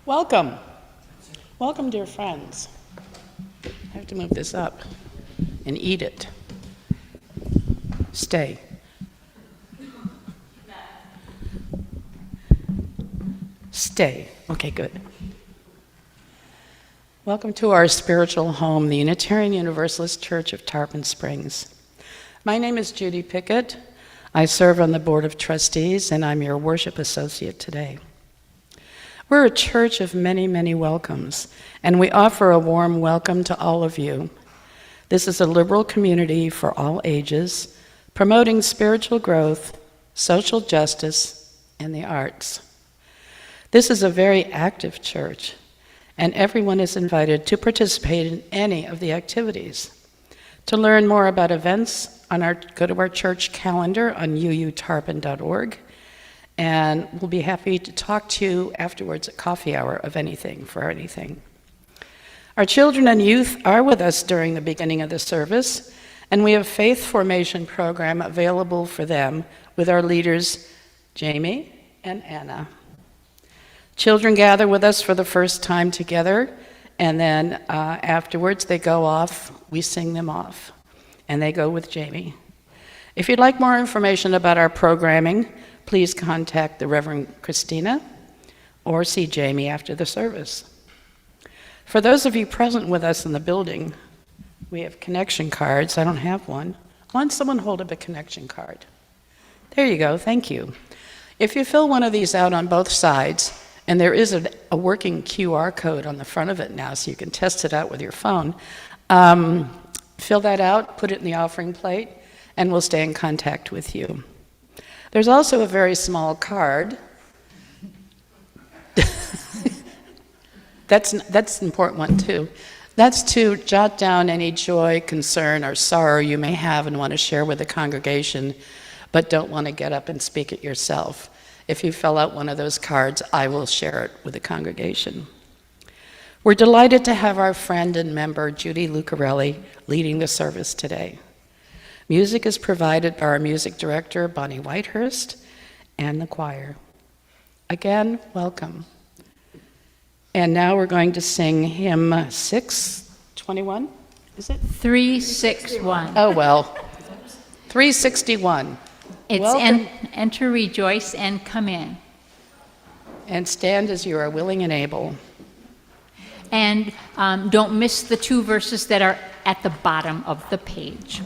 Welcome. Welcome, dear friends. I have to move this up and eat it. Stay. Stay. Okay, good. Welcome to our spiritual home, the Unitarian Universalist Church of Tarpon Springs. My name is Judy Pickett. I serve on the Board of Trustees, and I'm your worship associate today. We're a church of many, many welcomes, and we offer a warm welcome to all of you. This is a liberal community for all ages, promoting spiritual growth, social justice, and the arts. This is a very active church, and everyone is invited to participate in any of the activities. To learn more about events, go to our church calendar on uutarpon.org, and we'll be happy to talk to you afterwards at coffee hour of anything. Our children and youth are with us during the beginning of the service, and we have a faith formation program available for them with our leaders, Jami and Anna. Children gather with us for the first time together, and then afterwards they go off, we sing them off, and they go with Jami. If you'd like more information about our programming, please contact the Reverend Kristina or see Jami after the service. For those of you present with us in the building, we have connection cards. I don't have one. Why don't someone hold up a connection card? There you go, thank you. If you fill one of these out on both sides, and there is a working QR code on the front of it now, so you can test it out with your phone, fill that out, put it in the offering plate, and we'll stay in contact with you. There's also a very small card. That's an important one too. That's to jot down any joy, concern, or sorrow you may have and want to share with the congregation, but don't want to get up and speak it yourself. If you fill out one of those cards, I will share it with the congregation. We're delighted to have our friend and member, Judy Lucarelli, leading the service today. Music is provided by our music director, Bonnie Whitehurst, and the choir. Again, welcome. And now we're going to sing hymn 621, is it? 361. Oh, well, 361. It's enter, rejoice, and come in. And stand as you are willing and able. And don't miss the two verses that are at the bottom of the page.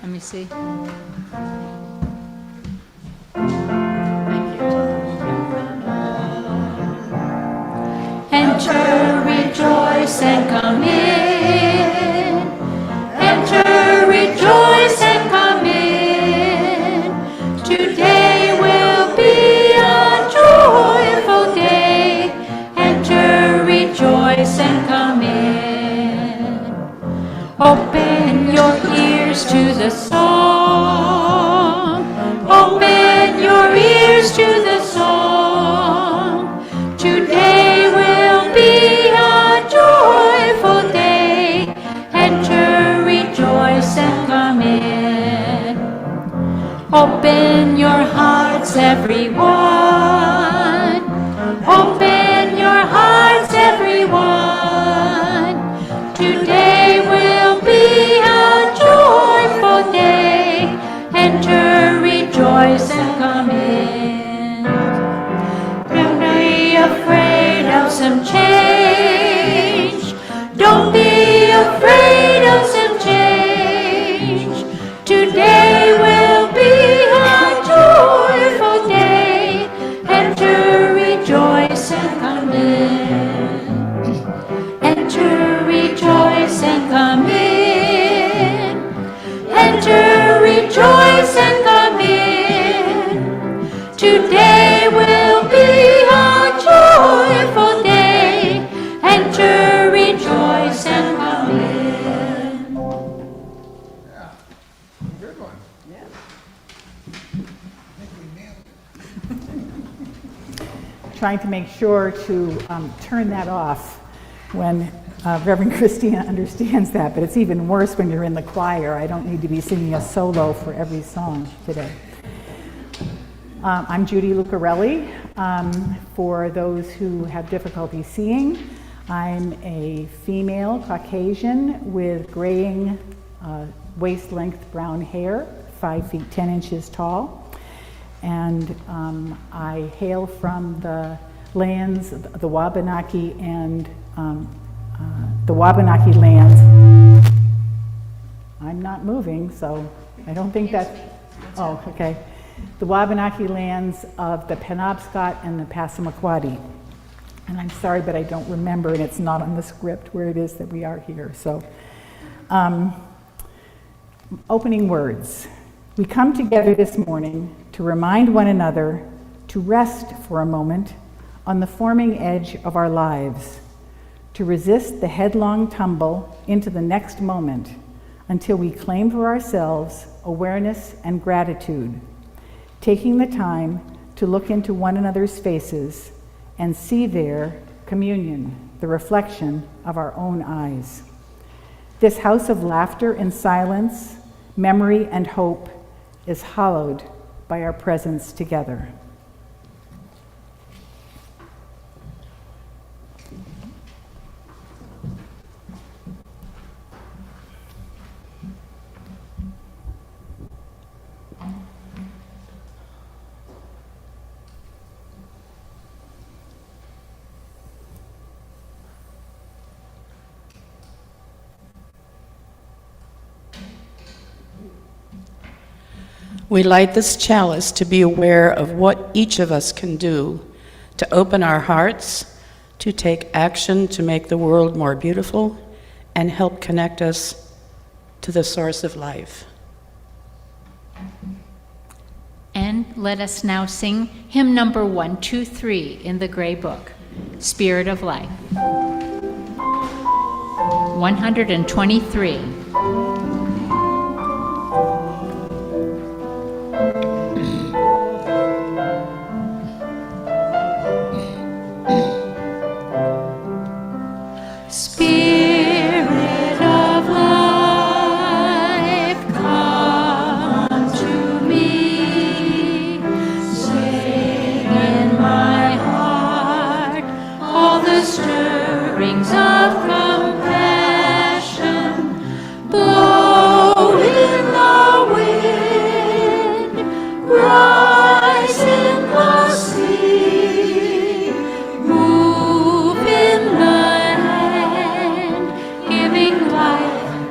Let me see. Enter, rejoice, and come in. Enter, rejoice, and come in. Today will be a joyful day. Enter, rejoice, and come in. Open your ears to the song. Open your ears to the song. Today will be a joyful day. Enter, rejoice, and come in. Open your hearts, everyone. Open your hearts, everyone. Today will be a joyful day. Enter, rejoice, and come in. Don't be afraid of some change. Don't be afraid of some change. Today will be a joyful day. Enter, rejoice, and come in. Enter, rejoice, and come in. Enter, rejoice, and come in. Today will be a joyful day. Enter, rejoice, and come in. Yeah, good one. Yeah. Trying to make sure to turn that off when Reverend Kristina understands that, but it's even worse when you're in the choir. I don't need to be singing a solo for every song today. I'm Judy Lucarelli. For those who have difficulty seeing, I'm a female Caucasian with graying waist-length brown hair, 5 feet 10 inches tall. And I hail from the lands, the Wabanaki and the Wabanaki lands. I'm not moving, so I don't think that's, oh, okay. The Wabanaki lands of the Penobscot and the Passamaquoddy. And I'm sorry, but I don't remember, and it's not on the script where it is that we are here. So, opening words. We come together this morning to remind one another to rest for a moment on the forming edge of our lives, to resist the headlong tumble into the next moment until we claim for ourselves awareness and gratitude, taking the time to look into one another's faces and see there communion, the reflection of our own eyes. This house of laughter and silence, memory and hope is hallowed by our presence together. We light this chalice to be aware of what each of us can do to open our hearts, to take action to make the world more beautiful, and help connect us to the source of life. And let us now sing hymn number 123 in the Gray Book, Spirit of Life. 123. Spirit of life, come to me. Sing in my heart all the stirrings of compassion. Blow in the wind, rise in the sea, move in the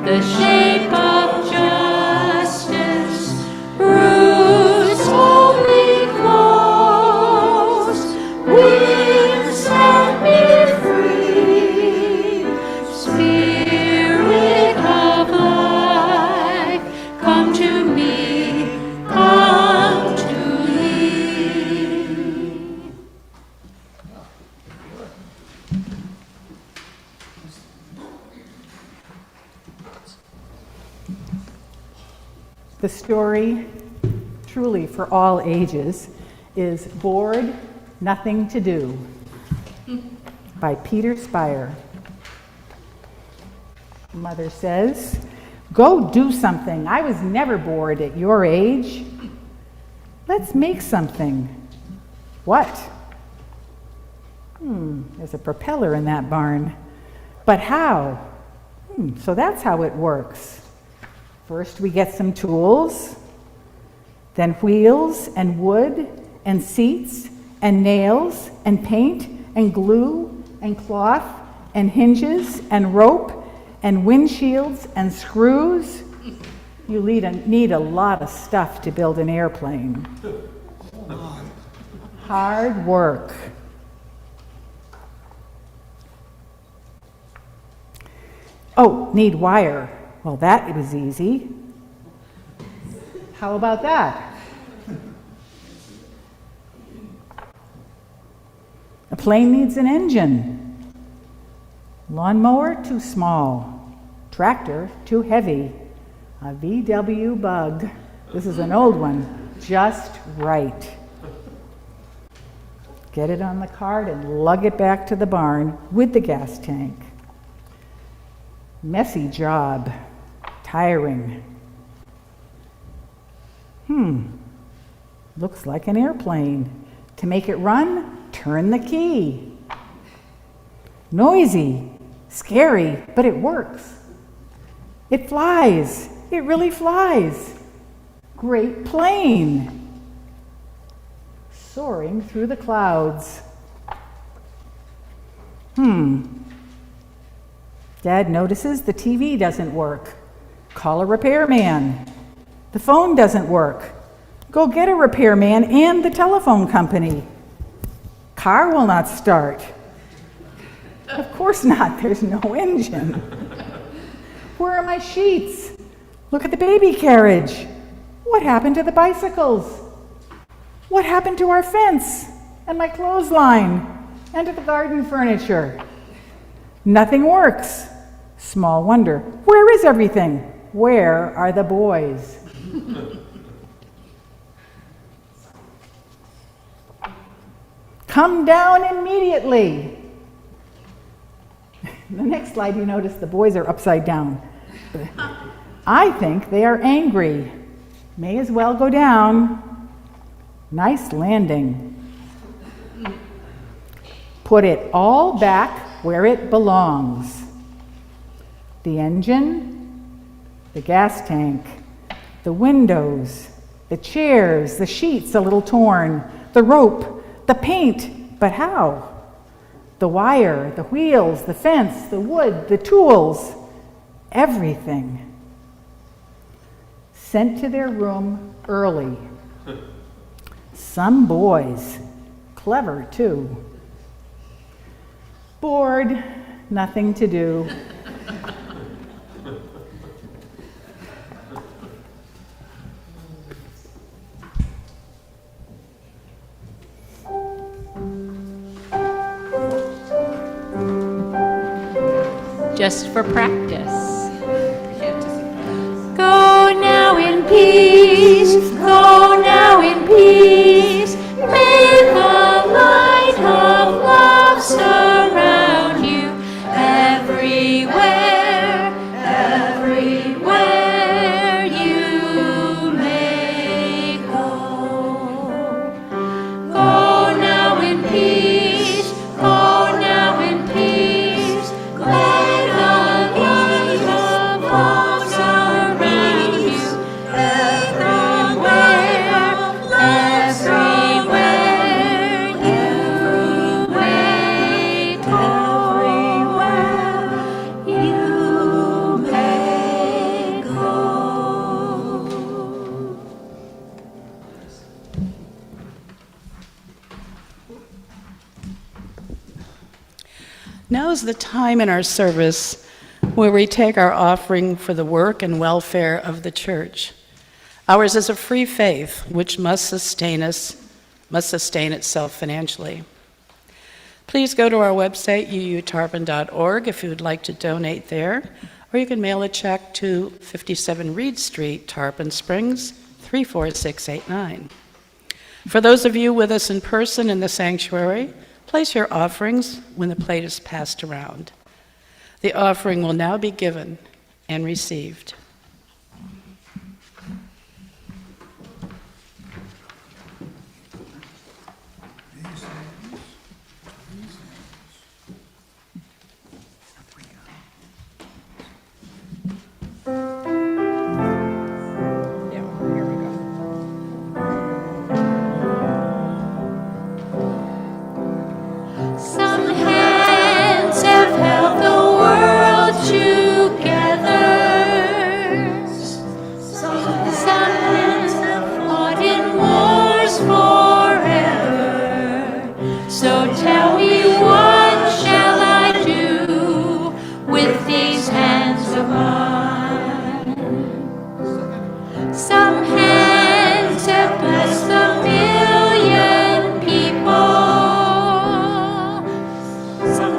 the shape of justice, roots wholly close, wings set me free. Spirit of life, come to me, come to me. The story, truly for all ages, is Bored, Nothing to Do by Peter Spire. Mother says, "Go do something. I was never bored at your age. Let's make something." What? There's a propeller in that barn. But how? So that's how it works. First we get some tools, then wheels and wood and seats and nails and paint and glue and cloth and hinges and rope and windshields and screws. You need a lot of stuff to build an airplane. Hard work. Oh, need wire. Well, that was easy. How about that? A plane needs an engine. Lawnmower, too small. Tractor, too heavy. A VW Bug, this is an old one, just right. Get it on the cart and lug it back to the barn with the gas tank. Messy job. Tiring. Looks like an airplane. To make it run, turn the key. Noisy, scary, but it works. It flies. It really flies. Great plane. Soaring through the clouds. Dad notices the TV doesn't work. Call a repairman. The phone doesn't work. Go get a repairman and the telephone company. Car will not start. Of course not, there's no engine. Where are my sheets? Look at the baby carriage. What happened to the bicycles? What happened to our fence and my clothesline and to the garden furniture? Nothing works. Small wonder. Where is everything? Where are the boys? Come down immediately. The next slide, you notice the boys are upside down. I think they are angry. May as well go down. Nice landing. Put it all back where it belongs. The engine, the gas tank, the windows, the chairs, the sheets a little torn, the rope, the paint, but how? The wire, the wheels, the fence, the wood, the tools, everything. Sent to their room early. Some boys, clever too. Bored, nothing to do. Just for practice. Go now in peace, go now in peace. May the light of love surround you everywhere, everywhere you may go. Go now in peace, go now in peace. May the light of love surround you everywhere, everywhere you may go, everywhere you may go. Now is the time in our service where we take our offering for the work and welfare of the church. Ours is a free faith which must sustain itself financially. Please go to our website, uutarpon.org, if you would like to donate there, or you can mail a check to 57 Reed Street, Tarpon Springs, 34689. For those of you with us in person in the sanctuary, place your offerings when the plate is passed around. The offering will now be given and received. Some hands have held the world together. Some hands have fought in wars forever. So tell me, what shall I do with these hands of mine? Some hands have blessed a million people. Some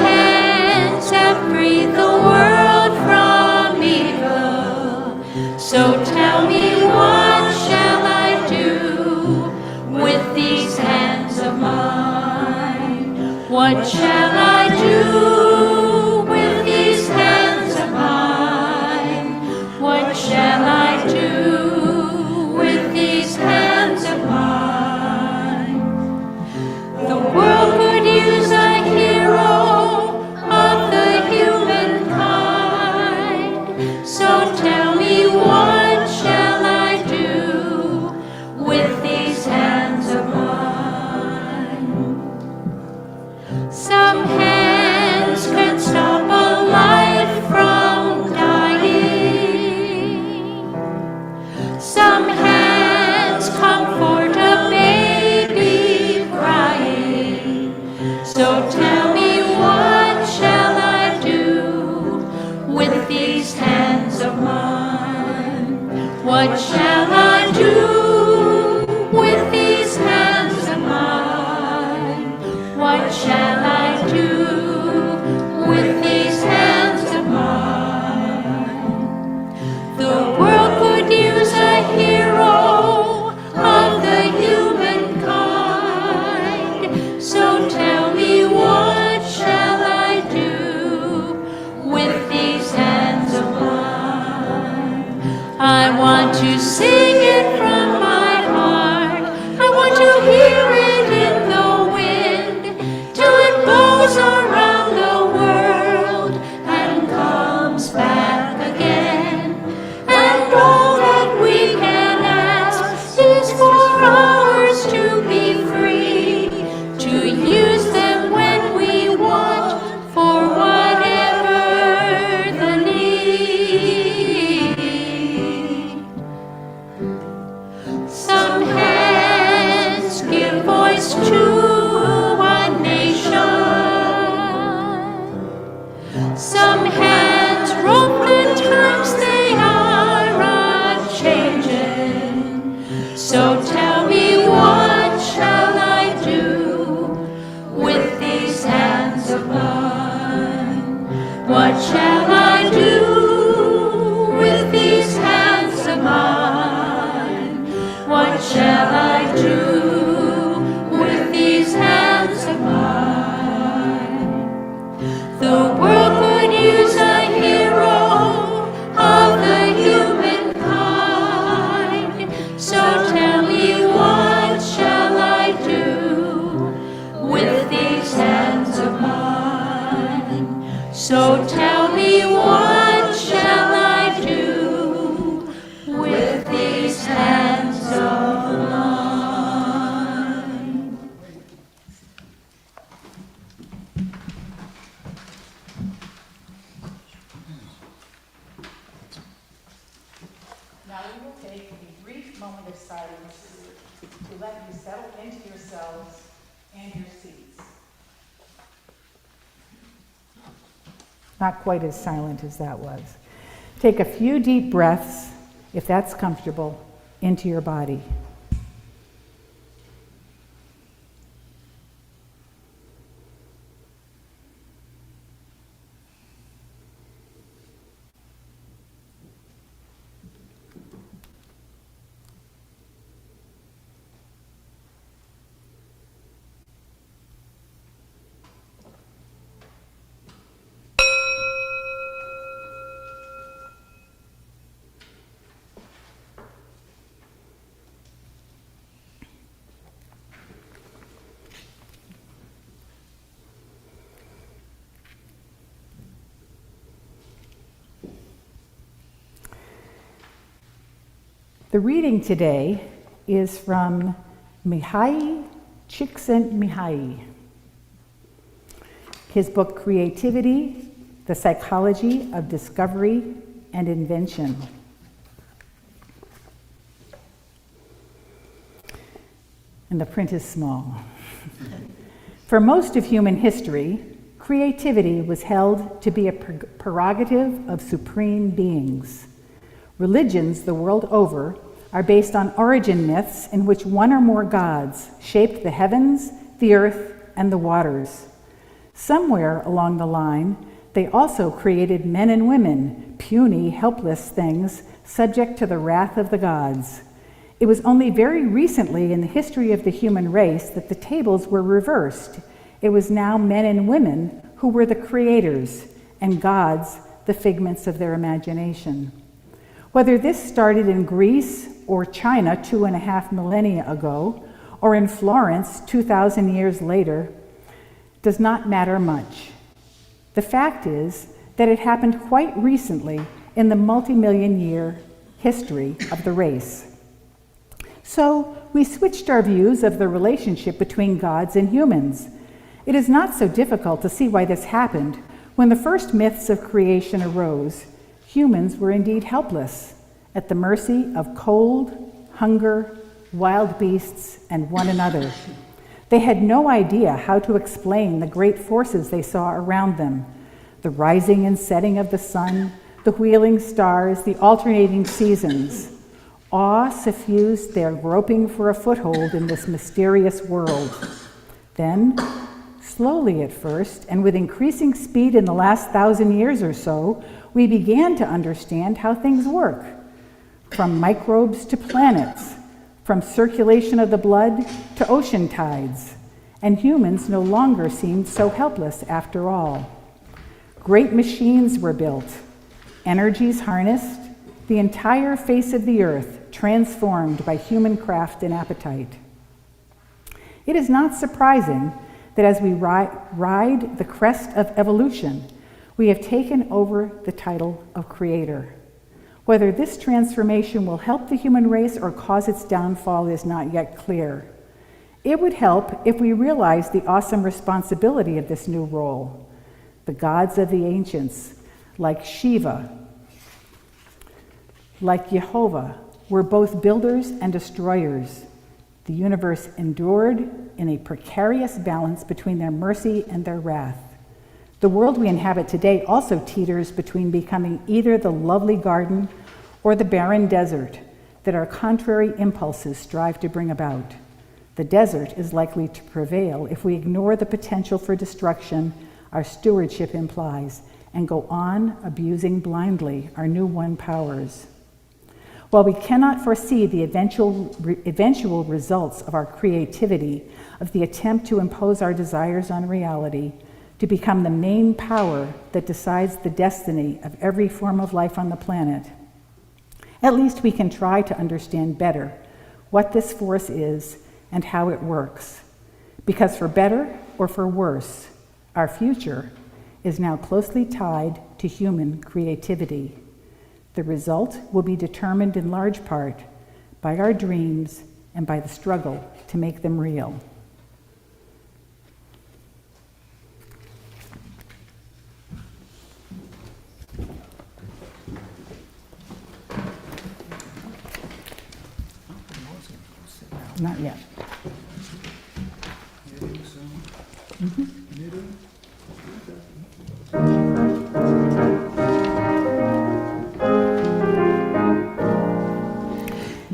hands have freed the world from evil. So tell me, what shall I do with these hands of mine? What shall I do with these hands of mine? What shall I do with these hands of mine? shall I do with these hands of mine? The world could use a hero of the humankind. So tell me, what shall I do with these hands of mine? So tell me, what shall I do with these hands of mine? Now we will take a brief moment of silence to let you settle into yourselves and your seats. Not quite as silent as that was. Take a few deep breaths, if that's comfortable, into your body. The reading today is from Mihai Csikszentmihalyi. His book, Creativity, The Psychology of Discovery and Invention. And the print is small. For most of human history, creativity was held to be a prerogative of supreme beings. Religions the world over are based on origin myths in which one or more gods shaped the heavens, the earth, and the waters. Somewhere along the line, they also created men and women, puny, helpless things, subject to the wrath of the gods. It was only very recently in the history of the human race that the tables were reversed. It was now men and women who were the creators, and gods the figments of their imagination. Whether this started in Greece or China 2.5 millennia ago, or in Florence 2,000 years later, does not matter much. The fact is that it happened quite recently in the multi-million year history of the race. So we switched our views of the relationship between gods and humans. It is not so difficult to see why this happened. When the first myths of creation arose, humans were indeed helpless, at the mercy of cold, hunger, wild beasts, and one another. They had no idea how to explain the great forces they saw around them: the rising and setting of the sun, the wheeling stars, the alternating seasons. Awe suffused their groping for a foothold in this mysterious world. Then, slowly at first, and with increasing speed in the last 1,000 years or so, we began to understand how things work. From microbes to planets, from circulation of the blood to ocean tides, and humans no longer seemed so helpless after all. Great machines were built, energies harnessed, the entire face of the earth transformed by human craft and appetite. It is not surprising that as we ride the crest of evolution, we have taken over the title of creator. Whether this transformation will help the human race or cause its downfall is not yet clear. It would help if we realized the awesome responsibility of this new role. The gods of the ancients, like Shiva, like Jehovah, were both builders and destroyers. The universe endured in a precarious balance between their mercy and their wrath. The world we inhabit today also teeters between becoming either the lovely garden or the barren desert that our contrary impulses strive to bring about. The desert is likely to prevail if we ignore the potential for destruction our stewardship implies and go on abusing blindly our new won powers. While we cannot foresee the eventual results of our creativity, of the attempt to impose our desires on reality, to become the main power that decides the destiny of every form of life on the planet, at least we can try to understand better what this force is and how it works. Because for better or for worse, our future is now closely tied to human creativity. The result will be determined in large part by our dreams and by the struggle to make them real. Not yet.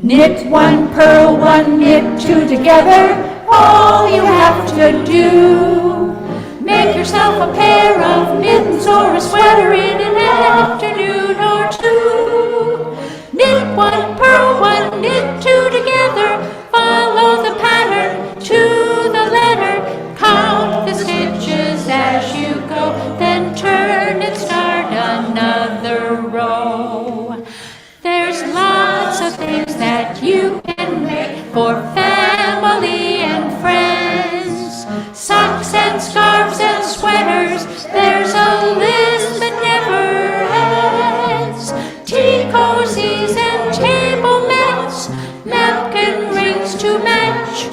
Knit one, purl one, knit two together, all you have to do. Make yourself a pair of mittens or a sweater in an afternoon or two. Knit one, purl one, knit two together, follow the pattern to the letter. Count the stitches as you go, then turn and start another row. There's lots of things that you can make for family and friends. Socks and scarves and sweaters, there's a list that never ends. Tea cozies and table mats, napkin rings to match.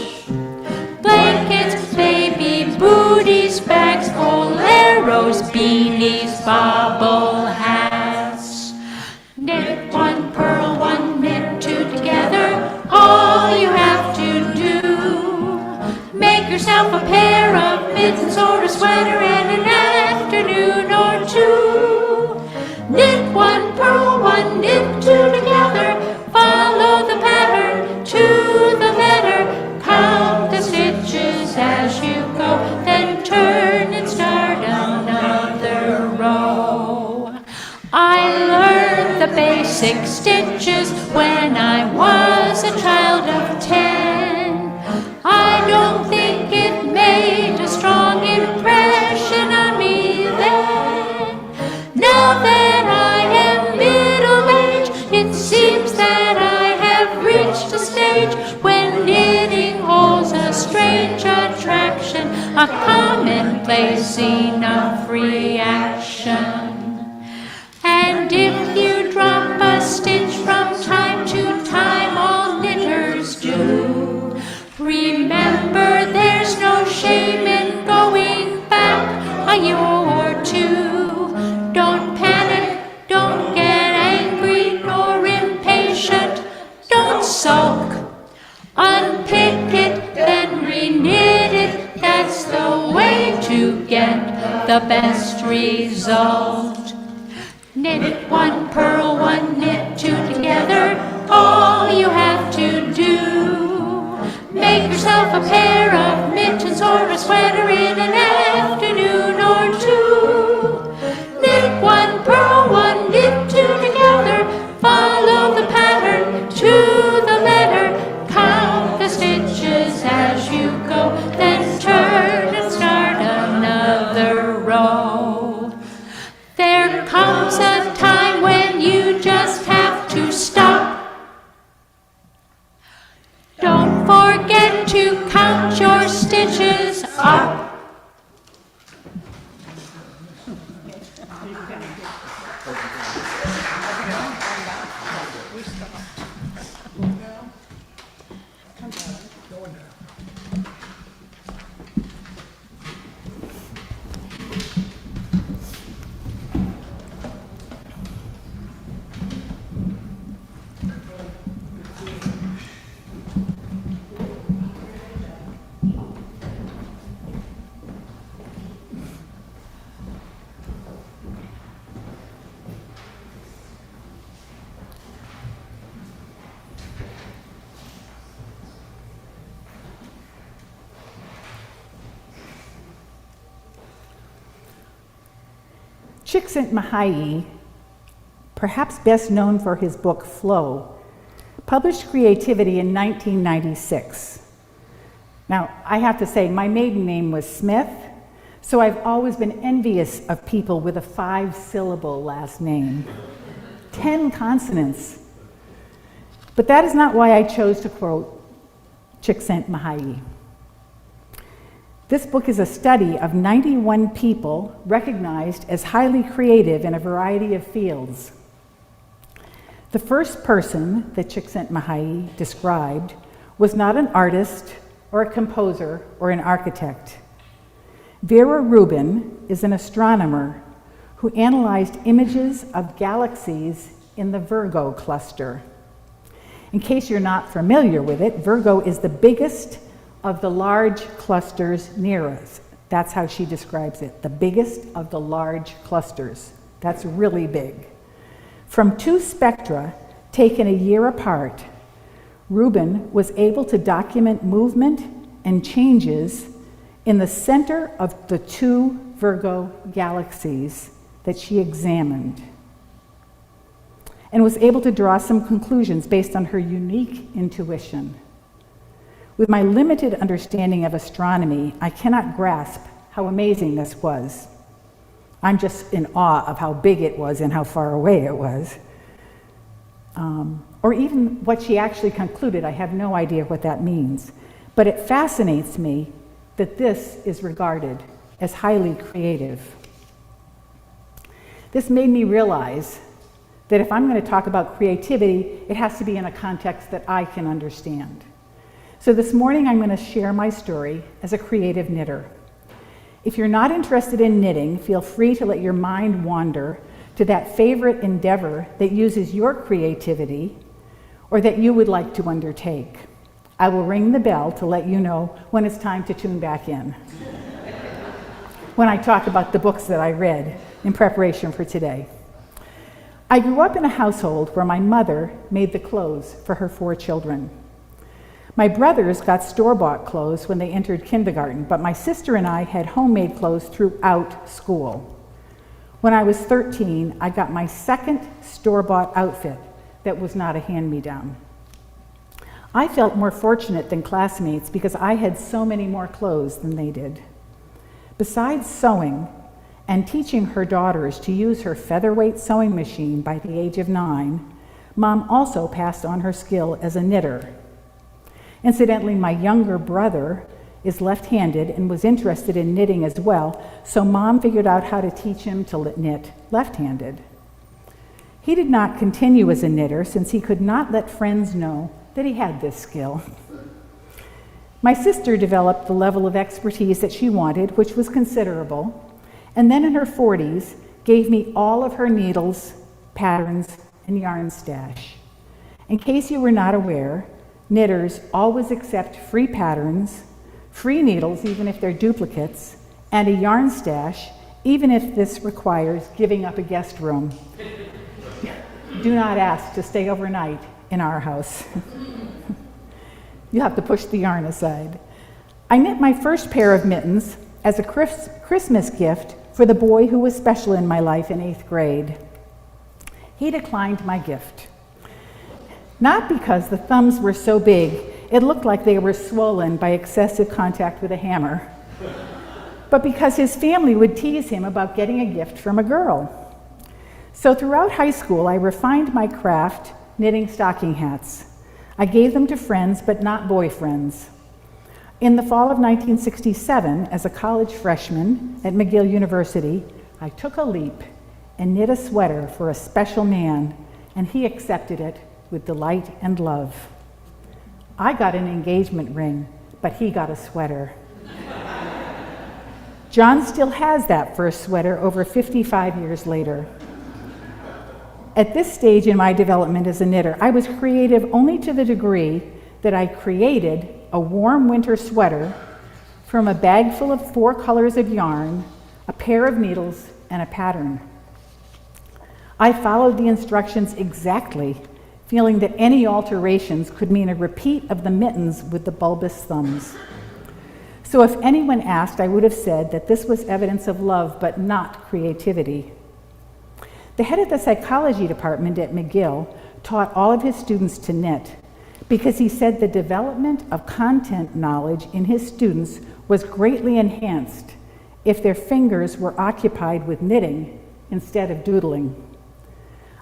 Blankets, baby booties, bags, boleros, beanies, bobble hats. Knit one, purl one, knit two together, all you have to do. Make yourself a pair of mittens or a sweater in an afternoon or two. Knit one, purl one, knit two together, follow the pattern to the letter. Count the stitches as you go, then turn and start another row. I learned the basic stitches when I was a child of 10. I don't think it made a strong impression on me then. Now that I am middle-aged, it seems that I have reached a stage when knitting holds a strange attraction, a commonplace enough reaction. And if you drop a stitch from time to time, all knitters do, remember there's no shame in going back a year or two. Don't panic, don't get angry nor impatient, don't sulk. Unpick it, then reknit it, that's the way to get the best result. Knit one, purl one, knit two together, all you have to do. Make yourself a pair of mittens or a sweater in an afternoon or two. Knit one, purl one, knit two together, follow the pattern to the letter. Count the stitches as you go, then turn and start another row. There comes a time when you just have to stop. Don't forget to count your stitches up. Csikszentmihalyi, perhaps best known for his book Flow, published Creativity in 1996. Now, I have to say, my maiden name was Smith, so I've always been envious of people with a 5-syllable last name. 10 consonants. But that is not why I chose to quote Csikszentmihalyi. This book is a study of 91 people recognized as highly creative in a variety of fields. The first person that Csikszentmihalyi described was not an artist or a composer or an architect. Vera Rubin is an astronomer who analyzed images of galaxies in the Virgo cluster. In case you're not familiar with it, Virgo is the biggest of the large clusters near us. That's how she describes it, the biggest of the large clusters. That's really big. From 2 spectra taken a year apart, Rubin was able to document movement and changes in the center of the 2 Virgo galaxies that she examined, and was able to draw some conclusions based on her unique intuition. With my limited understanding of astronomy, I cannot grasp how amazing this was. I'm just in awe of how big it was and how far away it was. Or even what she actually concluded, I have no idea what that means. But it fascinates me that this is regarded as highly creative. This made me realize that if I'm going to talk about creativity, it has to be in a context that I can understand. So this morning I'm going to share my story as a creative knitter. If you're not interested in knitting, feel free to let your mind wander to that favorite endeavor that uses your creativity or that you would like to undertake. I will ring the bell to let you know when it's time to tune back in when I talk about the books that I read in preparation for today. I grew up in a household where my mother made the clothes for her 4 children. My brothers got store-bought clothes when they entered kindergarten, but my sister and I had homemade clothes throughout school. When I was 13, I got my second store-bought outfit that was not a hand-me-down. I felt more fortunate than classmates because I had so many more clothes than they did. Besides sewing and teaching her daughters to use her featherweight sewing machine by the age of 9, Mom also passed on her skill as a knitter. Incidentally, my younger brother is left-handed and was interested in knitting as well, so Mom figured out how to teach him to knit left-handed. He did not continue as a knitter since he could not let friends know that he had this skill. My sister developed the level of expertise that she wanted, which was considerable, and then in her 40s gave me all of her needles, patterns, and yarn stash. In case you were not aware, knitters always accept free patterns, free needles even if they're duplicates, and a yarn stash even if this requires giving up a guest room. Do not ask to stay overnight in our house. You have to push the yarn aside. I knit my first pair of mittens as a Christmas gift for the boy who was special in my life in 8th grade. He declined my gift. Not because the thumbs were so big, it looked like they were swollen by excessive contact with a hammer, but because his family would tease him about getting a gift from a girl. So throughout high school, I refined my craft knitting stocking hats. I gave them to friends, but not boyfriends. In the fall of 1967, as a college freshman at McGill University, I took a leap and knit a sweater for a special man, and he accepted it with delight and love. I got an engagement ring, but he got a sweater. John still has that first sweater over 55 years later. At this stage in my development as a knitter, I was creative only to the degree that I created a warm winter sweater from a bag full of 4 colors of yarn, a pair of needles, and a pattern. I followed the instructions exactly, feeling that any alterations could mean a repeat of the mittens with the bulbous thumbs. So if anyone asked, I would have said that this was evidence of love, but not creativity. The head of the psychology department at McGill taught all of his students to knit because he said the development of content knowledge in his students was greatly enhanced if their fingers were occupied with knitting instead of doodling.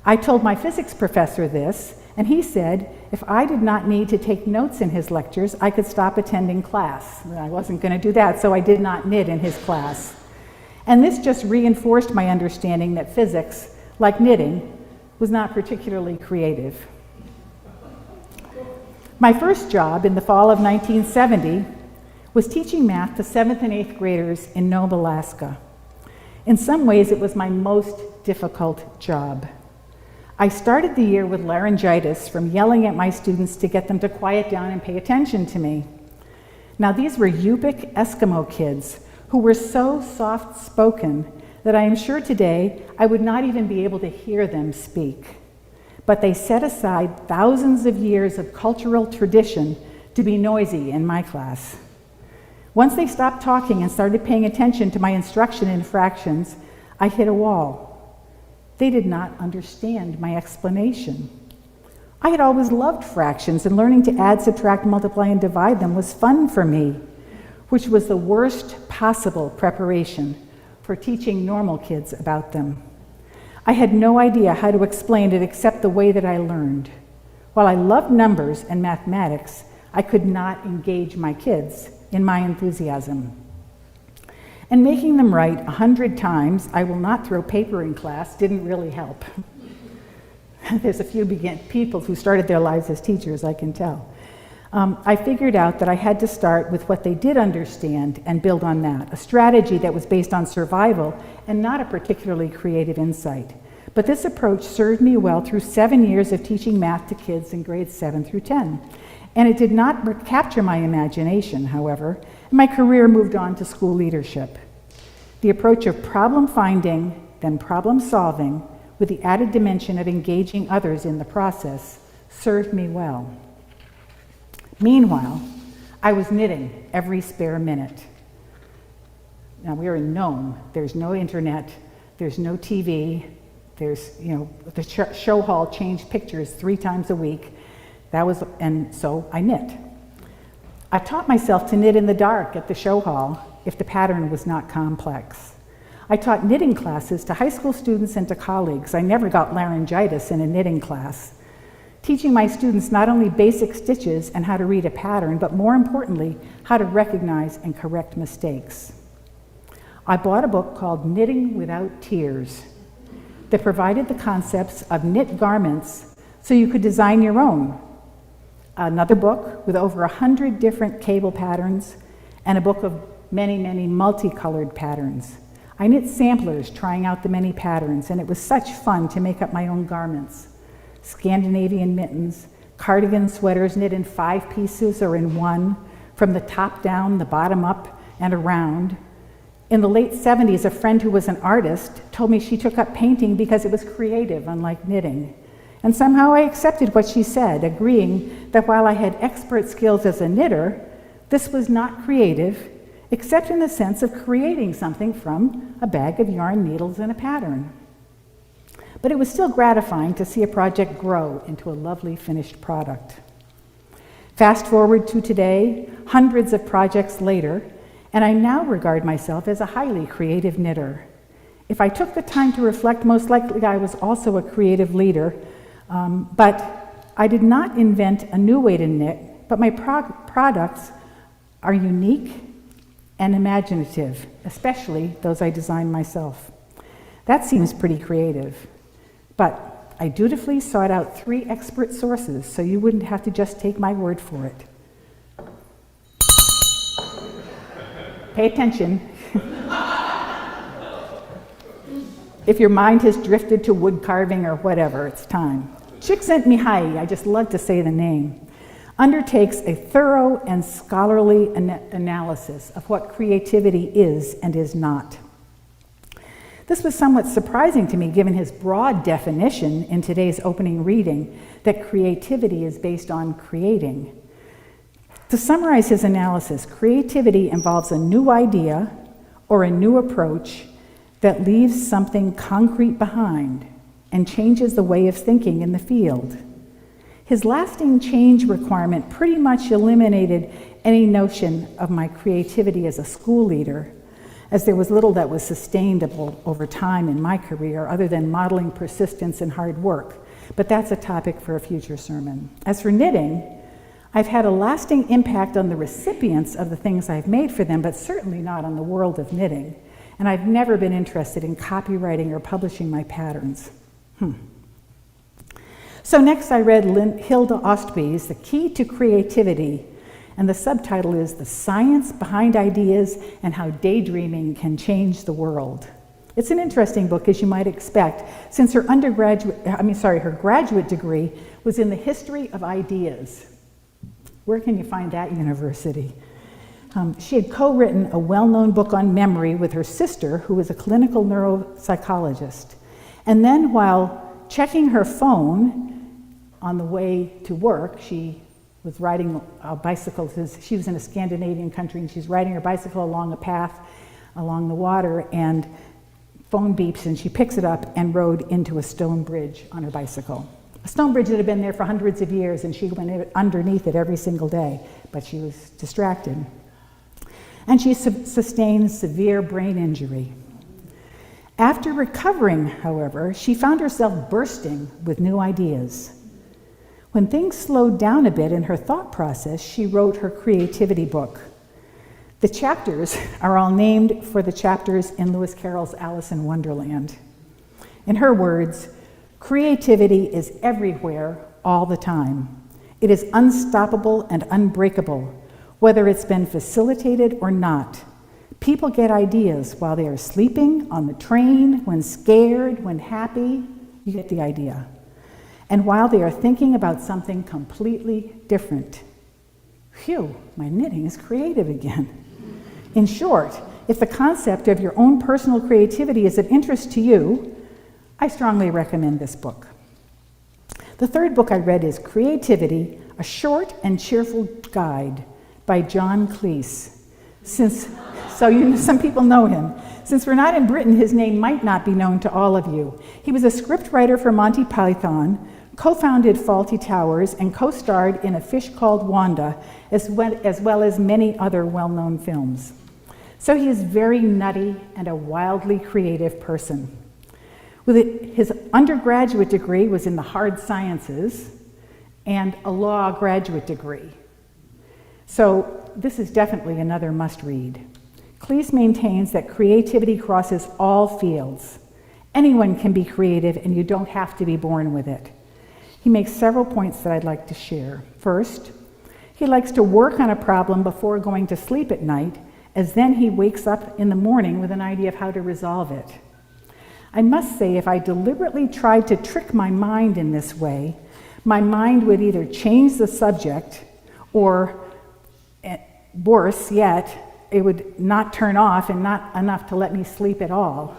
I told my physics professor this, and he said if I did not need to take notes in his lectures, I could stop attending class. I wasn't going to do that, so I did not knit in his class. And this just reinforced my understanding that physics, like knitting, was not particularly creative. My first job in the fall of 1970 was teaching math to 7th and 8th graders in Nome, Alaska. In some ways, it was my most difficult job. I started the year with laryngitis from yelling at my students to get them to quiet down and pay attention to me. Now, these were Yupik Eskimo kids who were so soft-spoken that I am sure today I would not even be able to hear them speak. But they set aside thousands of years of cultural tradition to be noisy in my class. Once they stopped talking and started paying attention to my instruction in fractions, I hit a wall. They did not understand my explanation. I had always loved fractions, and learning to add, subtract, multiply, and divide them was fun for me, which was the worst possible preparation for teaching normal kids about them. I had no idea how to explain it except the way that I learned. While I loved numbers and mathematics, I could not engage my kids in my enthusiasm. And making them write 100 times, "I will not throw paper in class," didn't really help. There's a few people who started their lives as teachers, I can tell. I figured out that I had to start with what they did understand and build on that, a strategy that was based on survival and not a particularly creative insight. But this approach served me well through 7 years of teaching math to kids in grades 7 through 10. And it did not capture my imagination, however, and my career moved on to school leadership. The approach of problem finding, then problem solving, with the added dimension of engaging others in the process, served me well. Meanwhile, I was knitting every spare minute. Now, we're in Nome. There's no internet. There's no TV. The show hall changed pictures 3 times a week. And so I knit. I taught myself to knit in the dark at the show hall if the pattern was not complex. I taught knitting classes to high school students and to colleagues. I never got laryngitis in a knitting class. Teaching my students not only basic stitches and how to read a pattern, but more importantly, how to recognize and correct mistakes. I bought a book called Knitting Without Tears that provided the concepts of knit garments so you could design your own. Another book with over 100 different cable patterns, and a book of many, many multicolored patterns. I knit samplers trying out the many patterns, and it was such fun to make up my own garments. Scandinavian mittens, cardigan sweaters knit in 5 pieces or in 1, from the top down, the bottom up, and around. In the late 70s, a friend who was an artist told me she took up painting because it was creative, unlike knitting. And somehow I accepted what she said, agreeing that while I had expert skills as a knitter, this was not creative, except in the sense of creating something from a bag of yarn, needles, and a pattern. But it was still gratifying to see a project grow into a lovely finished product. Fast forward to today, hundreds of projects later, and I now regard myself as a highly creative knitter. If I took the time to reflect, most likely I was also a creative leader, but I did not invent a new way to knit, but my products are unique and imaginative, especially those I designed myself. That seems pretty creative, but I dutifully sought out 3 expert sources so you wouldn't have to just take my word for it. Pay attention. If your mind has drifted to wood carving or whatever, it's time. Csikszentmihalyi, I just love to say the name, undertakes a thorough and scholarly analysis of what creativity is and is not. This was somewhat surprising to me given his broad definition in today's opening reading that creativity is based on creating. To summarize his analysis, creativity involves a new idea or a new approach that leaves something concrete behind and changes the way of thinking in the field. His lasting change requirement pretty much eliminated any notion of my creativity as a school leader, as there was little that was sustainable over time in my career other than modeling persistence and hard work. But that's a topic for a future sermon. As for knitting, I've had a lasting impact on the recipients of the things I've made for them, but certainly not on the world of knitting. And I've never been interested in copywriting or publishing my patterns. So next I read Hilda Ostby's The Key to Creativity, and the subtitle is The Science Behind Ideas and How Daydreaming Can Change the World. It's an interesting book, as you might expect, since her graduate degree was in the history of ideas. Where can you find that university? She had co-written a well-known book on memory with her sister, who was a clinical neuropsychologist. And then while checking her phone on the way to work, she was riding a bicycle. She was in a Scandinavian country, and she's riding her bicycle along a path along the water, and phone beeps, and she picks it up and rode into a stone bridge on her bicycle. A stone bridge that had been there for hundreds of years, and she went underneath it every single day, but she was distracted. And she sustained severe brain injury. After recovering, however, she found herself bursting with new ideas. When things slowed down a bit in her thought process, she wrote her creativity book. The chapters are all named for the chapters in Lewis Carroll's Alice in Wonderland. In her words, creativity is everywhere all the time. It is unstoppable and unbreakable, whether it's been facilitated or not. People get ideas while they are sleeping, on the train, when scared, when happy. You get the idea. And while they are thinking about something completely different. Phew, my knitting is creative again. In short, if the concept of your own personal creativity is of interest to you, I strongly recommend this book. The third book I read is Creativity, A Short and Cheerful Guide by John Cleese. Some people know him. Since we're not in Britain, his name might not be known to all of you. He was a scriptwriter for Monty Python, co-founded Fawlty Towers, and co-starred in A Fish Called Wanda, as well as many other well-known films. So he is very nutty and a wildly creative person. His undergraduate degree was in the hard sciences and a law graduate degree. So this is definitely another must-read. Cleese maintains that creativity crosses all fields. Anyone can be creative, and you don't have to be born with it. He makes several points that I'd like to share. First, he likes to work on a problem before going to sleep at night, as then he wakes up in the morning with an idea of how to resolve it. I must say, if I deliberately tried to trick my mind in this way, my mind would either change the subject or, worse yet, it would not turn off and not enough to let me sleep at all.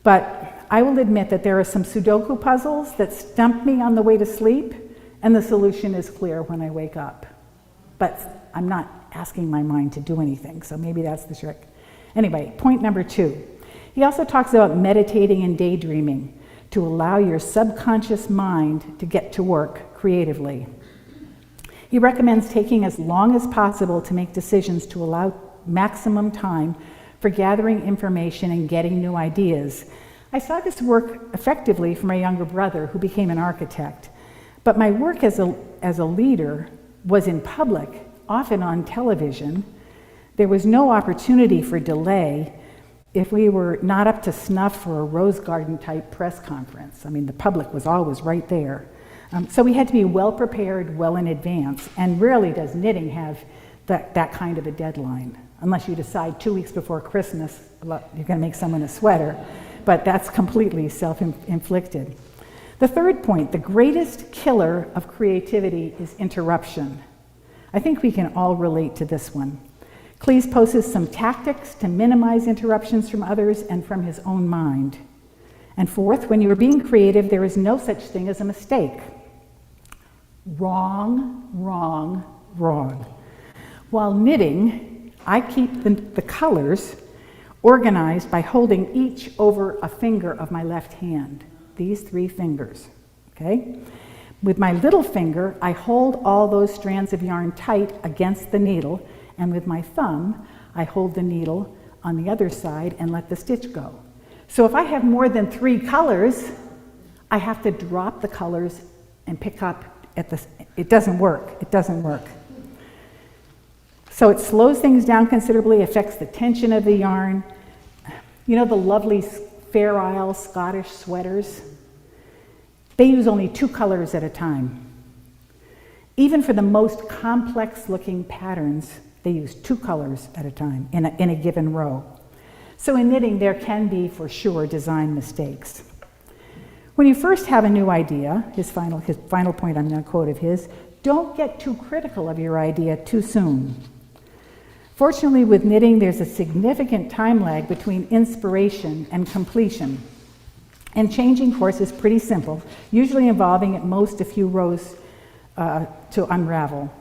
But I will admit that there are some Sudoku puzzles that stump me on the way to sleep, and the solution is clear when I wake up. But I'm not asking my mind to do anything, so maybe that's the trick. Anyway, point number 2. He also talks about meditating and daydreaming to allow your subconscious mind to get to work creatively. He recommends taking as long as possible to make decisions to allow maximum time for gathering information and getting new ideas. I saw this work effectively for my younger brother, who became an architect. But my work as a leader was in public, often on television. There was no opportunity for delay if we were not up to snuff for a Rose Garden type press conference. I mean, the public was always right there. So we had to be well prepared, well in advance, and rarely does knitting have that kind of a deadline, unless you decide 2 weeks before Christmas you're going to make someone a sweater, but that's completely self-inflicted. The third point, the greatest killer of creativity is interruption. I think we can all relate to this one. Cleese poses some tactics to minimize interruptions from others and from his own mind. And fourth, when you are being creative, there is no such thing as a mistake. Wrong, wrong, wrong. While knitting, I keep the colors organized by holding each over a finger of my left hand. These 3 fingers, okay? With my little finger, I hold all those strands of yarn tight against the needle, and with my thumb, I hold the needle on the other side and let the stitch go. So if I have more than 3 colors, I have to drop the colors and pick up at the, it doesn't work, it doesn't work. So it slows things down considerably, affects the tension of the yarn. You know the lovely Fair Isle Scottish sweaters? They use only 2 colors at a time. Even for the most complex looking patterns, they use 2 colors at a time in a given row. So in knitting, there can be, for sure, design mistakes. When you first have a new idea, his final point I'm going to quote of his, don't get too critical of your idea too soon. Fortunately, with knitting, there's a significant time lag between inspiration and completion. And changing course is pretty simple, usually involving at most a few rows to unravel.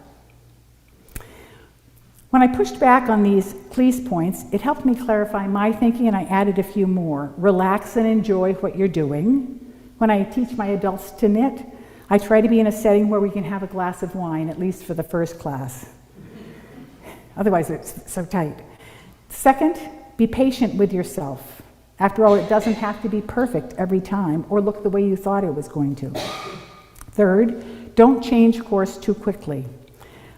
When I pushed back on these please points, it helped me clarify my thinking, and I added a few more. Relax and enjoy what you're doing. When I teach my adults to knit, I try to be in a setting where we can have a glass of wine, at least for the first class. Otherwise, it's so tight. Second, be patient with yourself. After all, it doesn't have to be perfect every time or look the way you thought it was going to. Third, don't change course too quickly.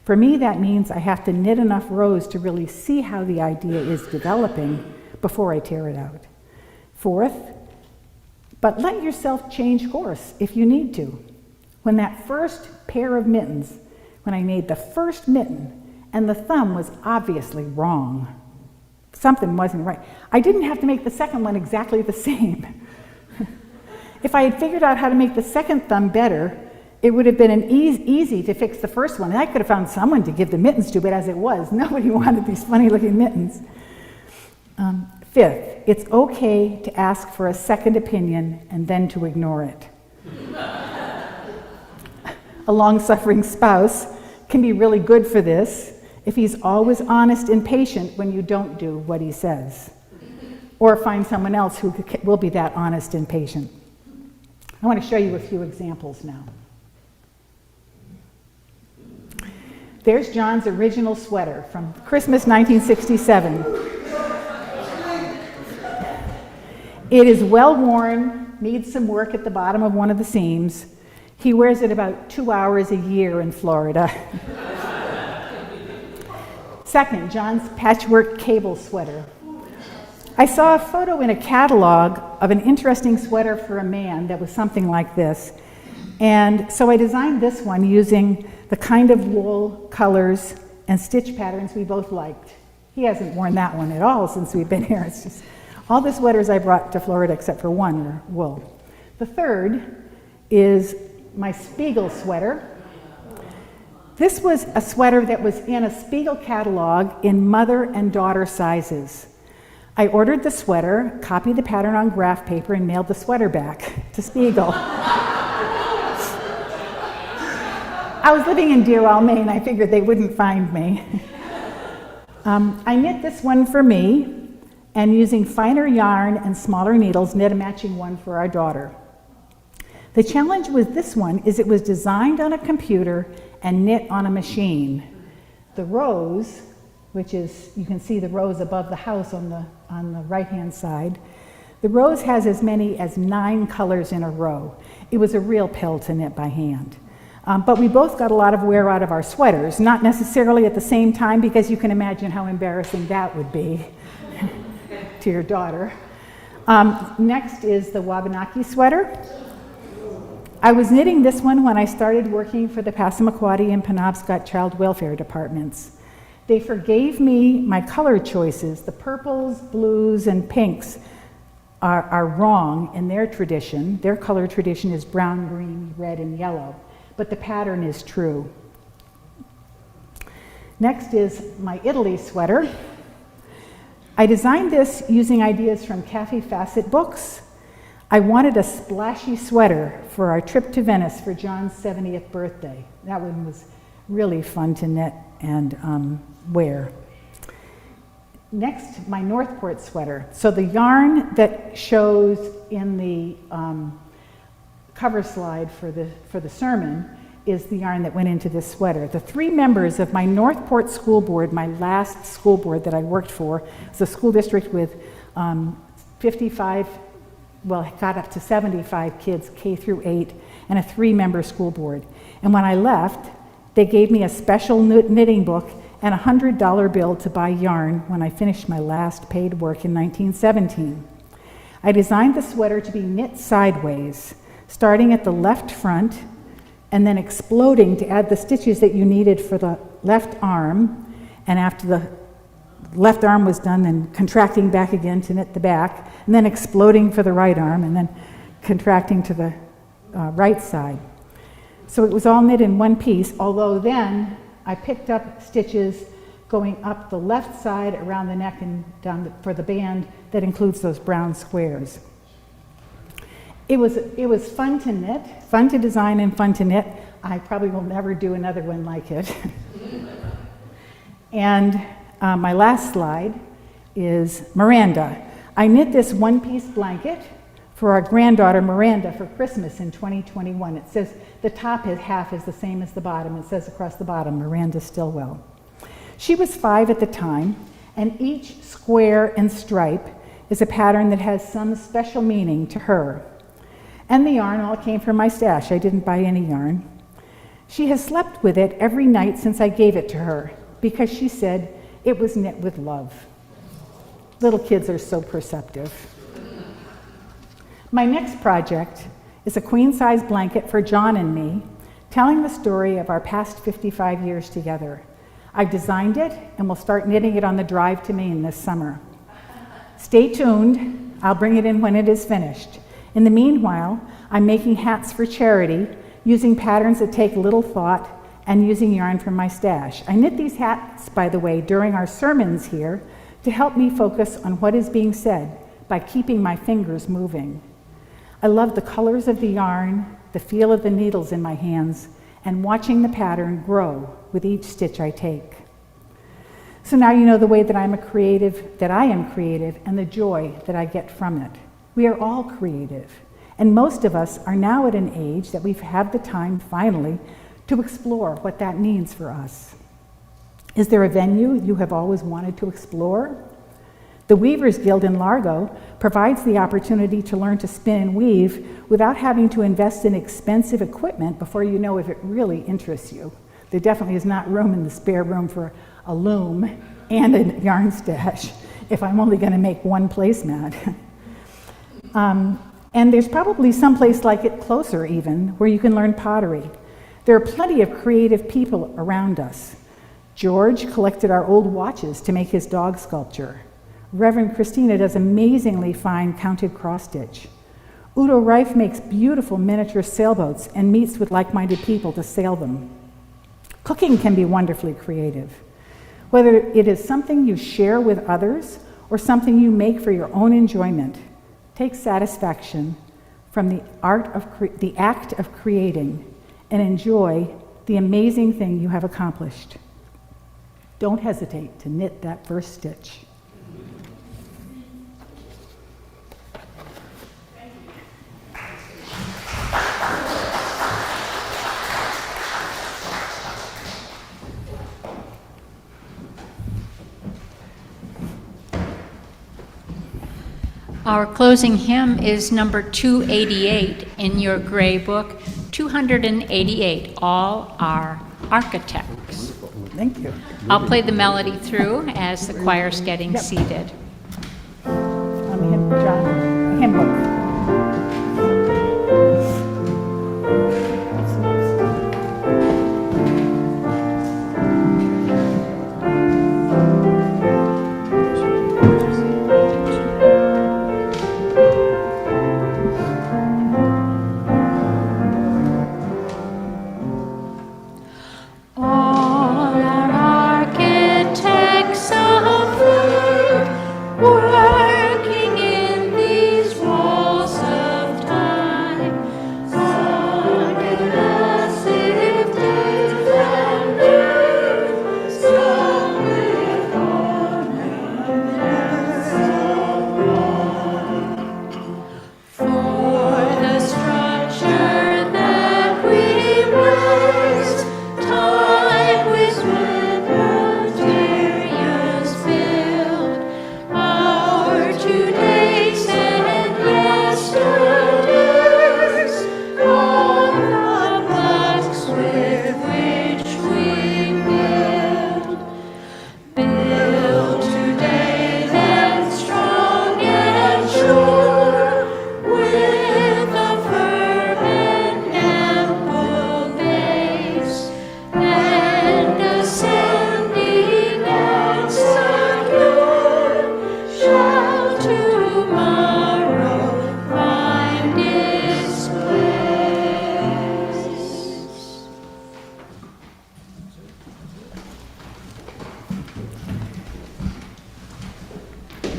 For me, that means I have to knit enough rows to really see how the idea is developing before I tear it out. Fourth, but let yourself change course if you need to. When that first pair of mittens, when I made the first mitten, and the thumb was obviously wrong. Something wasn't right. I didn't have to make the second one exactly the same. If I had figured out how to make the second thumb better, it would have been easy to fix the first one. And I could have found someone to give the mittens to, but as it was, nobody wanted these funny looking mittens. Fifth, it's okay to ask for a second opinion and then to ignore it. A long-suffering spouse can be really good for this if he's always honest and patient when you don't do what he says. Or find someone else who will be that honest and patient. I want to show you a few examples now. There's John's original sweater from Christmas 1967. It is well worn, needs some work at the bottom of one of the seams. He wears it about 2 hours a year in Florida. Second, John's patchwork cable sweater. I saw a photo in a catalog of an interesting sweater for a man that was something like this. And so I designed this one using the kind of wool, colors, and stitch patterns we both liked. He hasn't worn that one at all since we've been here. It's just all the sweaters I brought to Florida except for one are wool. The third is my Spiegel sweater. This was a sweater that was in a Spiegel catalog in mother and daughter sizes. I ordered the sweater, copied the pattern on graph paper, and mailed the sweater back to Spiegel. I was living in Deer Isle, Maine. I figured they wouldn't find me. I knit this one for me, and using finer yarn and smaller needles, knit a matching one for our daughter. The challenge with this one is it was designed on a computer and knit on a machine. The rows, which is, you can see the rows above the house on the right-hand side, the rows has as many as 9 colors in a row. It was a real pill to knit by hand. But we both got a lot of wear out of our sweaters, not necessarily at the same time, because you can imagine how embarrassing that would be to your daughter. Next is the Wabanaki sweater. I was knitting this one when I started working for the Passamaquoddy and Penobscot Child Welfare Departments. They forgave me my color choices. The purples, blues, and pinks are wrong in their tradition. Their color tradition is brown, green, red, and yellow, but the pattern is true. Next is my Italy sweater. I designed this using ideas from Cafe Facet books. I wanted a splashy sweater for our trip to Venice for John's 70th birthday. That one was really fun to knit and wear. Next, my Northport sweater. So the yarn that shows in the cover slide for the sermon is the yarn that went into this sweater. The 3 members of my Northport school board, my last school board that I worked for, was a school district with 55, well, it got up to 75 kids, K through 8, and a 3-member school board. And when I left, they gave me a special knitting book and a $100 bill to buy yarn when I finished my last paid work in 1917. I designed the sweater to be knit sideways, starting at the left front and then exploding to add the stitches that you needed for the left arm. And after the left arm was done, then contracting back again to knit the back, and then exploding for the right arm, and then contracting to the right side. So it was all knit in one piece, although then I picked up stitches going up the left side around the neck and down for the band that includes those brown squares. It was fun to knit, fun to design, and fun to knit. I probably will never do another one like it. And my last slide is Miranda. I knit this one-piece blanket for our granddaughter Miranda for Christmas in 2021. It says the top half is the same as the bottom. It says across the bottom, Miranda Stillwell. She was 5 at the time, and each square and stripe is a pattern that has some special meaning to her. And the yarn all came from my stash. I didn't buy any yarn. She has slept with it every night since I gave it to her because she said it was knit with love. Little kids are so perceptive. My next project is a queen-size blanket for John and me, telling the story of our past 55 years together. I've designed it and will start knitting it on the drive to Maine this summer. Stay tuned. I'll bring it in when it is finished. In the meanwhile, I'm making hats for charity, using patterns that take little thought and using yarn from my stash. I knit these hats, by the way, during our sermons here to help me focus on what is being said by keeping my fingers moving. I love the colors of the yarn, the feel of the needles in my hands, and watching the pattern grow with each stitch I take. So now you know the way that I am creative, and the joy that I get from it. We are all creative, and most of us are now at an age that we've had the time, finally, to explore what that means for us. Is there a venue you have always wanted to explore? The Weavers Guild in Largo provides the opportunity to learn to spin and weave without having to invest in expensive equipment before you know if it really interests you. There definitely is not room in the spare room for a loom and a yarn stash if I'm only going to make one placemat. And there's probably someplace like it closer even, where you can learn pottery. There are plenty of creative people around us. George collected our old watches to make his dog sculpture. Reverend Kristina does amazingly fine counted cross-stitch. Udo Reif makes beautiful miniature sailboats and meets with like-minded people to sail them. Cooking can be wonderfully creative. Whether it is something you share with others or something you make for your own enjoyment, take satisfaction from the act of creating and enjoy the amazing thing you have accomplished. Don't hesitate to knit that first stitch. Our closing hymn is number 288 in your gray book, 288, All Our Architects. Thank you. I'll play the melody through as the choir's getting seated. Hymn book. Working in these walls.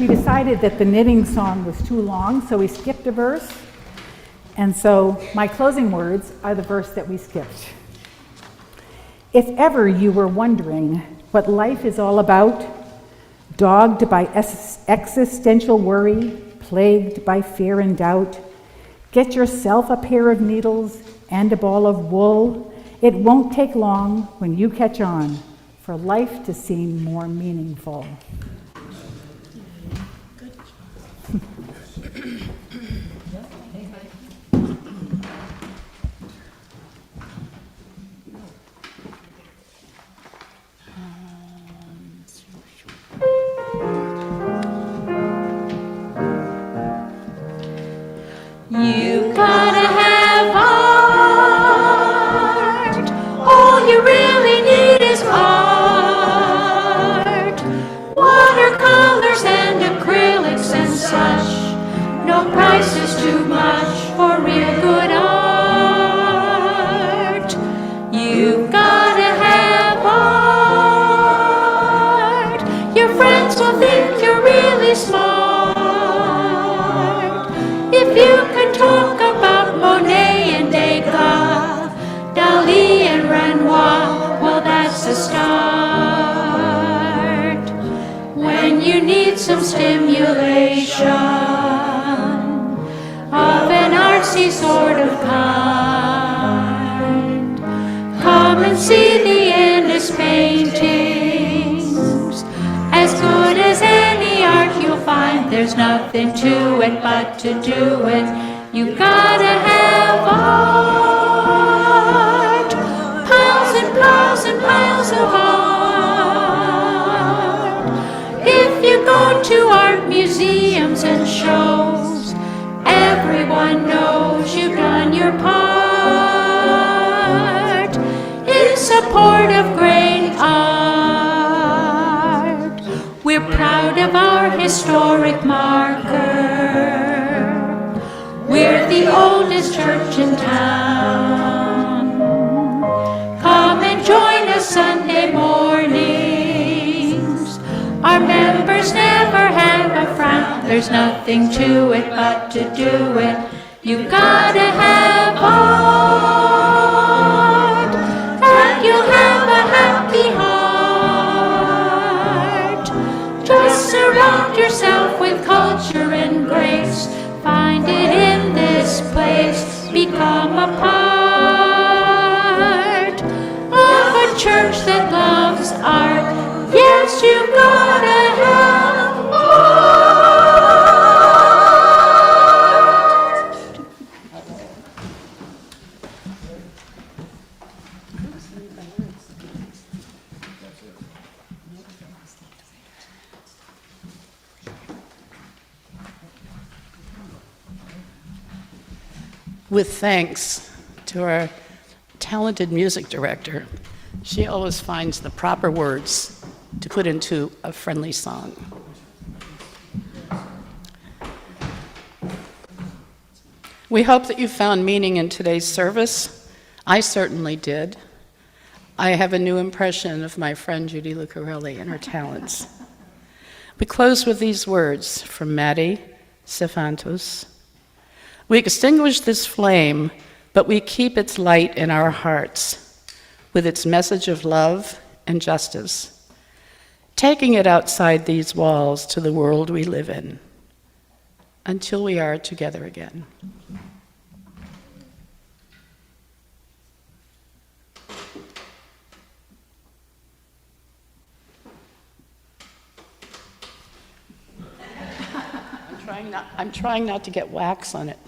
we decided that the knitting song was too long, so we skipped a verse. And so my closing words are the verse that we skipped. If ever you were wondering what life is all about, dogged by existential worry, plagued by fear and doubt, get yourself a pair of needles and a ball of wool. It won't take long when you catch on for life to seem more meaningful. You gotta have art. All you really need is art. Watercolors and acrylics and such. No price is too much for real good art. You gotta have art. Your friends will think you're really smart. If you could talk about Monet and Degas, Dali and Renoir, well that's a start. When you need some stimulation of an artsy sort of kind, come and see the endless paintings, as good as any art you'll find. There's nothing to it but to do it. You gotta have art, piles and piles and piles of art. If you go to art museums and shows, everyone knows you've done your part in support of great art. We're proud of our historic marker. We're the oldest church in town. Come and join us Sunday mornings. Our members never have a frown. There's nothing to it but to do it. You gotta have art, and you'll have a happy heart. Just surround yourself with culture and grace. Find it in this place. Become a part of a church that loves art. Yes, you gotta have art. With thanks to our talented music director, she always finds the proper words to put into a friendly song. We hope that you found meaning in today's service. I certainly did. I have a new impression of my friend Judy Lucarelli and her talents. We close with these words from Maddie Cefantos. We extinguish this flame, but we keep its light in our hearts with its message of love and justice, taking it outside these walls to the world we live in, until we are together again. I'm trying not to get wax on it.